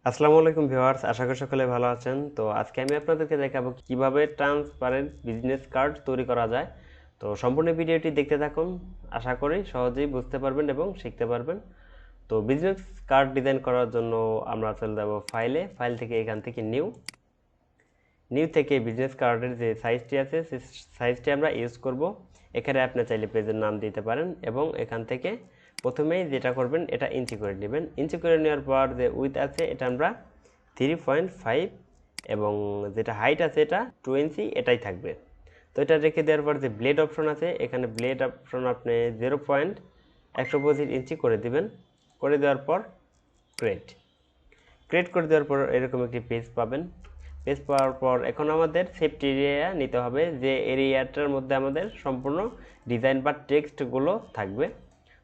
আসসালামু আলাইকুম ভিউয়ার্স, আশা করি সকলে ভালো আছেন। তো আজকে আমি আপনাদেরকে দেখাবো কিভাবে ট্রান্সপারেন্ট বিজনেস কার্ড তৈরি করা যায়। তো সম্পূর্ণ ভিডিওটি দেখতে থাকুন, আশা করি সহজেই বুঝতে পারবেন এবং শিখতে পারবেন। তো বিজনেস কার্ড ডিজাইন করার জন্য আমরা চলে যাব ফাইল থেকে এখান থেকে নিউ থেকে বিজনেস কার্ডের যে সাইজটি আছে সেই সাইজটি আমরা ইউজ করব। এখানে আপনি চাইলে পেজের নাম দিতে পারেন এবং এখান থেকে প্রথমেই যেটা করবেন এটা ইঞ্চি করে নেবেন। ইঞ্চি করে নেওয়ার পর যে উইথ আছে এটা আমরা 3.5 এবং যেটা হাইট আছে এটা 2 ইঞ্চি এটাই থাকবে। তো এটা রেখে দেওয়ার পর যে ব্লেড অপশন আছে এখানে ব্লেড অপশন আপনি 0.125 ইঞ্চি করে দিবেন। করে দেওয়ার পর ক্রিয়েট করে দেওয়ার পর এরকম একটি পেজ পাবেন। পেজ পাওয়ার পর এখন আমাদের সেফটি এরিয়া নিতে হবে, যে এরিয়াটার মধ্যে আমাদের সম্পূর্ণ ডিজাইন বা টেক্সটগুলো থাকবে।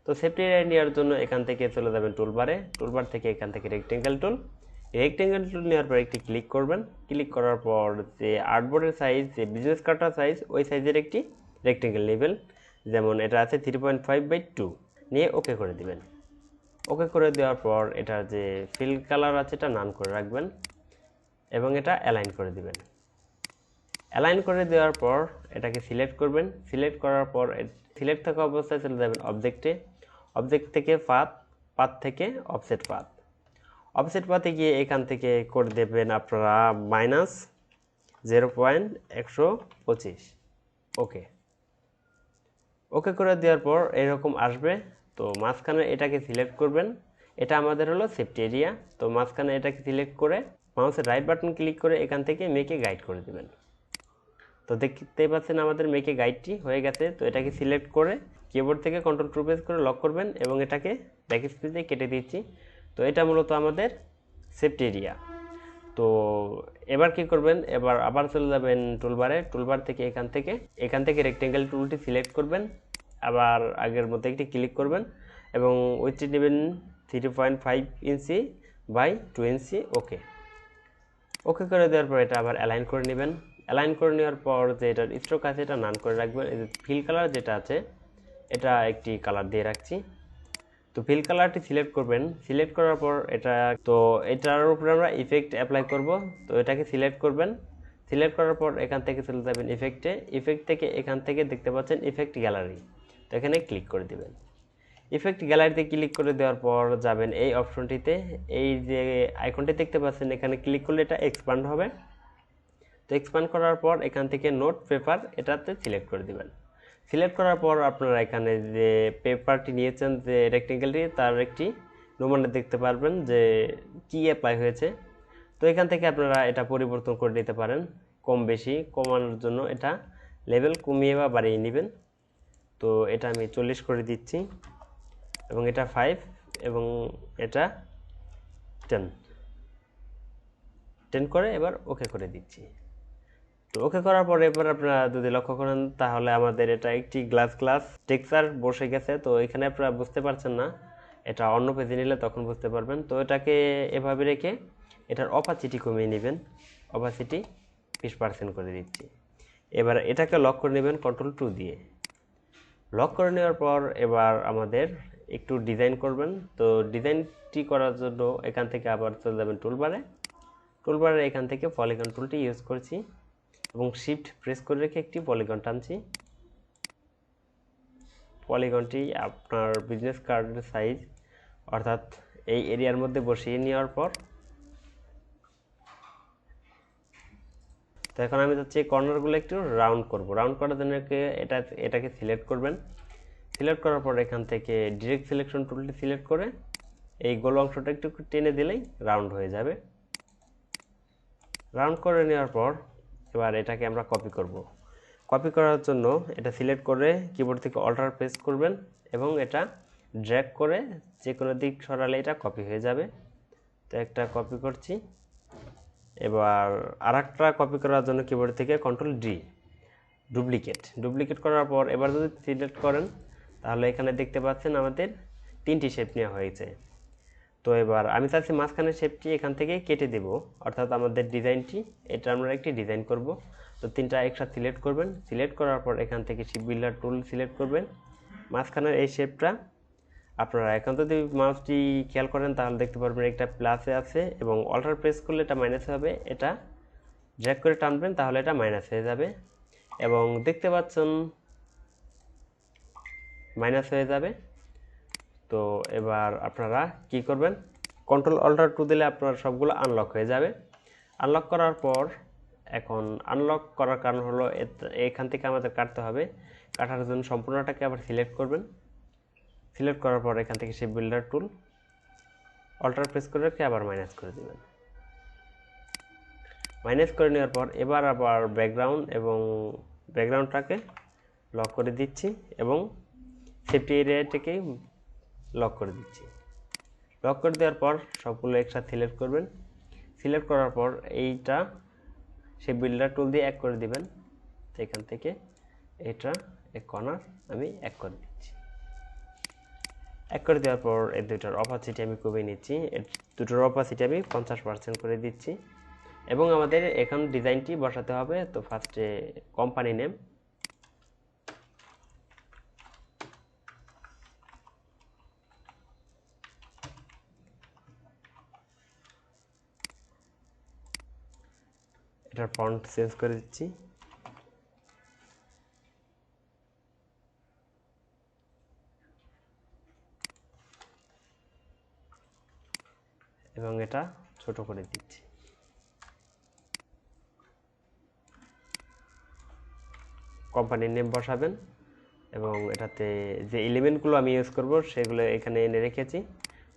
তো সেফটি এরিয়া নেওয়ার জন্য এখান থেকে চলে যাবেন টুলবার থেকে এখান থেকে রেক্টেঙ্গেল টুল নেওয়ার পর একটি ক্লিক করবেন। ক্লিক করার পর যে আর্টবোর্ডের সাইজ, যে বিজনেস কার্ডটার সাইজ, ওই সাইজের একটি রেক্টেঙ্গেল নেবেন। যেমন এটা আছে 3.5/2 নিয়ে ওকে করে দিবেন। ওকে করে দেওয়ার পর এটার যে ফিল কালার আছে এটা নান করে রাখবেন এবং এটা অ্যালাইন করে দিবেন। অ্যালাইন করে দেওয়ার পর এটাকে সিলেক্ট করবেন। সিলেক্ট করার পর সিলেক্ট থাকা অবস্থায় চলে যাবেন অবজেক্ট থেকে পাথ থেকে অফসেট পাথে গিয়ে এখান থেকে করে দেবেন আপনারা -0.125। ওকে করে দেওয়ার পর এরকম আসবে। তো মাঝখানে এটাকে সিলেক্ট করবেন, এটা আমাদের হলো সেফটি এরিয়া। তো মাঝখানে এটাকে সিলেক্ট করে মাউসের রাইট বাটন ক্লিক করে এখান থেকে মেকে গাইড করে দেবেন। তো দেখতেই পাচ্ছেন আমাদের মেকে গাইডটি হয়ে গেছে। তো এটাকে সিলেক্ট করে কিবোর্ড থেকে কন্ট্রোল প্রেস করে লক করবেন এবং এটাকে ব্যাকস্পেসে কেটে দিচ্ছি। তো এটা মূলত আমাদের সেফটি এরিয়া। তো এবার কি করবেন, এবার আবার চলে যাবেন টুলবার থেকে এখান থেকে রেক্টেঙ্গেল টুলটি সিলেক্ট করবেন, আবার আগের মতো একটি ক্লিক করবেন এবং উইথটি নেবেন 3.5 ইঞ্চি বাই 2 ইঞ্চি। ওকে করে দেওয়ার পর এটা আবার অ্যালাইন করে নেবেন। অ্যালাইন করে নেওয়ার পর যে এটার স্ট্রোক আছে এটা নান করে রাখবেন। এই যে ফিল কালার যেটা আছে এটা একটি কালার দিয়ে রাখছি। তো ফিল কালারটি সিলেক্ট করবেন। সিলেক্ট করার পর এটার উপরে আমরা ইফেক্ট অ্যাপ্লাই করব। তো এটাকে সিলেক্ট করবেন। সিলেক্ট করার পর এখান থেকে চলে যাবেন ইফেক্ট থেকে এখান থেকে দেখতে পাচ্ছেন ইফেক্ট গ্যালারি। তো এখানে ক্লিক করে দিবেন। ইফেক্ট গ্যালারিতে ক্লিক করে দেওয়ার পর যাবেন এই অপশনটিতে, এই যে আইকনটি দেখতে পাচ্ছেন এখানে ক্লিক করলে এটা এক্সপ্যান্ড হবে। তো এক্সপ্যান্ড করার পর এখান থেকে নোট পেপার এটাতে সিলেক্ট করে দিবেন। সিলেক্ট করার পর আপনারা এখানে যে পেপারটি নিয়েছেন, যে রেক্টেঙ্গেলটি, তার একটি নমুনা দেখতে পারবেন যে কি অ্যাপ্লাই হয়েছে। তো এখান থেকে আপনারা এটা পরিবর্তন করে নিতে পারেন, কম বেশি কমানোর জন্য এটা লেভেল কমিয়ে বা বাড়িয়ে নেবেন। তো এটা আমি 40 করে দিচ্ছি এবং এটা 5 এবং এটা 10 করে এবার ওকে করে দিচ্ছি। তো ওকে করার পরে এবার আপনারা যদি লক্ষ্য করেন তাহলে আমাদের এটা একটি গ্লাস টেক্সচার বসে গেছে। তো এখানে আপনারা বুঝতে পারছেন না, এটা অন্য পেজে নিলে তখন বুঝতে পারবেন। তো এটাকে এভাবে রেখে এটার অপাসিটি কমিয়ে নেবেন, অপাসিটি 20% করে দিচ্ছি। এবার এটাকে লক করে নেবেন Ctrl+2 দিয়ে। লক করে নেওয়ার পর এবার আমাদের একটু ডিজাইন করবেন। তো ডিজাইনটি করার জন্য এখান থেকে আবার চলে যাবেন টুলবারে এখান থেকে পলিগন টুলটি ইউজ করছি এবং শিফট প্রেস করে রেখে একটি পলিগন টানছি। পলিগনটি আপনার বিজনেস কার্ডের সাইজ অর্থাৎ এই এরিয়ার মধ্যে বসিয়ে নেওয়ার পর তো এখন আমি যাচ্ছি কর্নারগুলো একটু রাউন্ড করব। রাউন্ড করার জন্য এটাকে সিলেক্ট করবেন। সিলেক্ট করার পর এখান থেকে ডিরেক্ট সিলেকশন টুলটি সিলেক্ট করে এই গোল অংশটা একটু টেনে দিলেই রাউন্ড হয়ে যাবে। রাউন্ড করে নেওয়ার পর এবার এটাকে আমরা কপি করার জন্য এটা সিলেক্ট করে কিবোর্ড থেকে অল্টার প্রেস করবেন এবং এটা ড্র্যাগ করে যে কোনো দিক সরালে এটা কপি হয়ে যাবে। তো একটা কপি করছি। এবার আরেকটা কপি করার জন্য কিবোর্ড থেকে Ctrl+D, ডুপ্লিকেট করার পর এবার যদি সিলেক্ট করেন তাহলে এখানে দেখতে পাচ্ছেন আমাদের 3টি শেপ নেওয়া হয়েছে। তো এবার আমি চাচ্ছি মাঝখানের শেপটি এখান থেকে কেটে দেব, অর্থাৎ আমাদের ডিজাইনটি এটা আমরা একটি ডিজাইন করব। তো 3টা একসাথে সিলেক্ট করবেন। সিলেক্ট করার পর এখান থেকে শিপ বিল্ডার টুল সিলেক্ট করবেন। মাঝখানের এই শেপটা আপনারা এখন যদি মাউসটি খেয়াল করেন তাহলে দেখতে পারবেন একটা প্লাসে আছে এবং অল্টার প্রেস করলে এটা মাইনাস হবে, এটা ড্র্যাগ করে টানবেন তাহলে এটা মাইনাস হয়ে যাবে এবং দেখতে পাচ্ছেন মাইনাস হয়ে যাবে। তো এবার আপনারা কি করবেন, কন্ট্রোল অল্টার 2 দিলে আপনার সবগুলো আনলক হয়ে যাবে। আনলক করার পর এখন আনলক করার কারণ হলো এখান থেকে আমাদের কাটতে হবে, কাটার জন্য সম্পূর্ণটাকে আবার সিলেক্ট করবেন। সিলেক্ট করার পর এখান থেকে shape builder tool alter press করে রেখে আবার মাইনাস করে দেবেন। মাইনাস করে নেওয়ার পর এবার আবার ব্যাকগ্রাউন্ড এবং ব্যাকগ্রাউন্ডটাকে লক করে দিচ্ছি এবং সেফটি এরিয়াটাকে লক করে দিচ্ছি। লক করে দেওয়ার পর সবগুলো একসাথে সিলেক্ট করবেন। সিলেক্ট করার পর এইটা শেপ বিল্ডার টুল দিয়ে এক করে দিবেন। এখান থেকে এটা এক কর্নার আমি এক করে দিচ্ছি। এক করে দেওয়ার পর এই দুইটার অপাসিটি আমি কমিয়ে নিচ্ছি, দুটোর অপাসিটি আমি 50% করে দিচ্ছি এবং আমাদের এখন ডিজাইনটি বসাতে হবে। তো ফার্স্টে কোম্পানি নেম, এটার ফন্ট চেঞ্জ করে দিচ্ছি এবং এটা ছোট করে দিচ্ছি। কোম্পানির নেম বসাবেন এবং এটাতে যে এলিমেন্টগুলো আমি ইউজ করব সেগুলো এখানে এনে রেখেছি।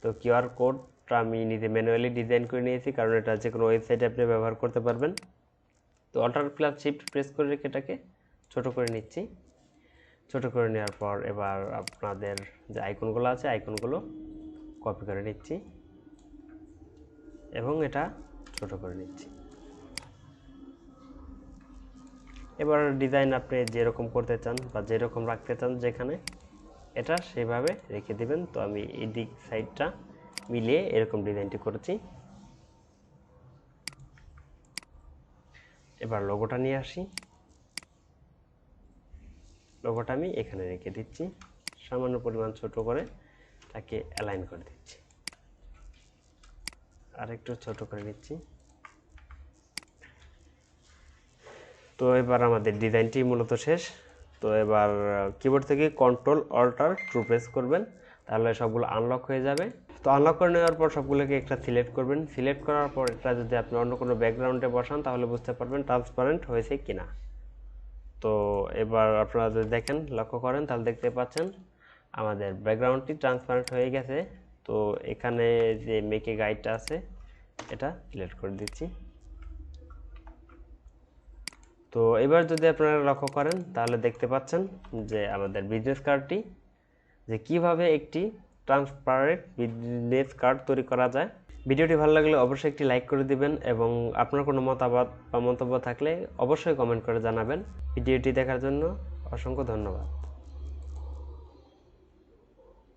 তো কিউআর কোডটা আমি নিজে ম্যানুয়ালি ডিজাইন করে নিয়েছি, কারণ এটা যে কোনো ওয়েবসাইটে আপনি ব্যবহার করতে পারবেন। তো অল্টার প্লাস শিফট প্রেস করে রেখে এটাকে ছোট করে নিচ্ছি। ছোট করে নেওয়ার পর এবার আপনাদের যে আইকনগুলো আছে আইকনগুলো কপি করে নিচ্ছি এবং এটা ছোট করে নিচ্ছি। এবার ডিজাইন আপনি যেরকম করতে চান বা যেরকম রাখতে চান যেখানে, এটা সেভাবে রেখে দিবেন। তো আমি এই দিক সাইডটা মিলিয়ে এরকম ডিজাইনটি করেছি। এবার লোগোটা নিয়ে আসি, লোগোটা আমি এখানে রেখে দিচ্ছি, সামান্য পরিমাণ ছোট করে তাকে অ্যালাইন করে দিচ্ছি, আর একটু ছোট করে নিচ্ছি। তো এবার আমাদের ডিজাইনটি মূলত শেষ। তো এবার কিবোর্ড থেকে কন্ট্রোল অল্টার 2 প্রেস করবেন, তাহলে সবগুলো আনলক হয়ে যাবে। তো আনলক করে নেওয়ার পর সবগুলোকে একটা সিলেক্ট করবেন। সিলেক্ট করার পর এটা যদি আপনি অন্য কোনো ব্যাকগ্রাউন্ডে বসান তাহলে বুঝতে পারবেন ট্রান্সপারেন্ট হয়েছে কিনা। তো এবার আপনারা যদি দেখেন, লক্ষ্য করেন, তাহলে দেখতে পাচ্ছেন আমাদের ব্যাকগ্রাউন্ডটি ট্রান্সপারেন্ট হয়ে গেছে। তো এখানে যে মেকে গাইডটা আছে এটা সিলেক্ট করে দিচ্ছি। তো এবার যদি আপনারা লক্ষ্য করেন তাহলে দেখতে পাচ্ছেন যে আমাদের বিজনেস কার্ডটি যে কিভাবে একটি ট্রান্সপারেন্ট বিজনেস কার্ড তৈরি করা যায়। ভিডিওটি ভালো লাগলে অবশ্যই একটি লাইক করে দিবেন এবং আপনার কোনো মতামত বা মন্তব্য থাকলে অবশ্যই কমেন্ট করে জানাবেন। ভিডিওটি দেখার জন্য অসংখ্য ধন্যবাদ।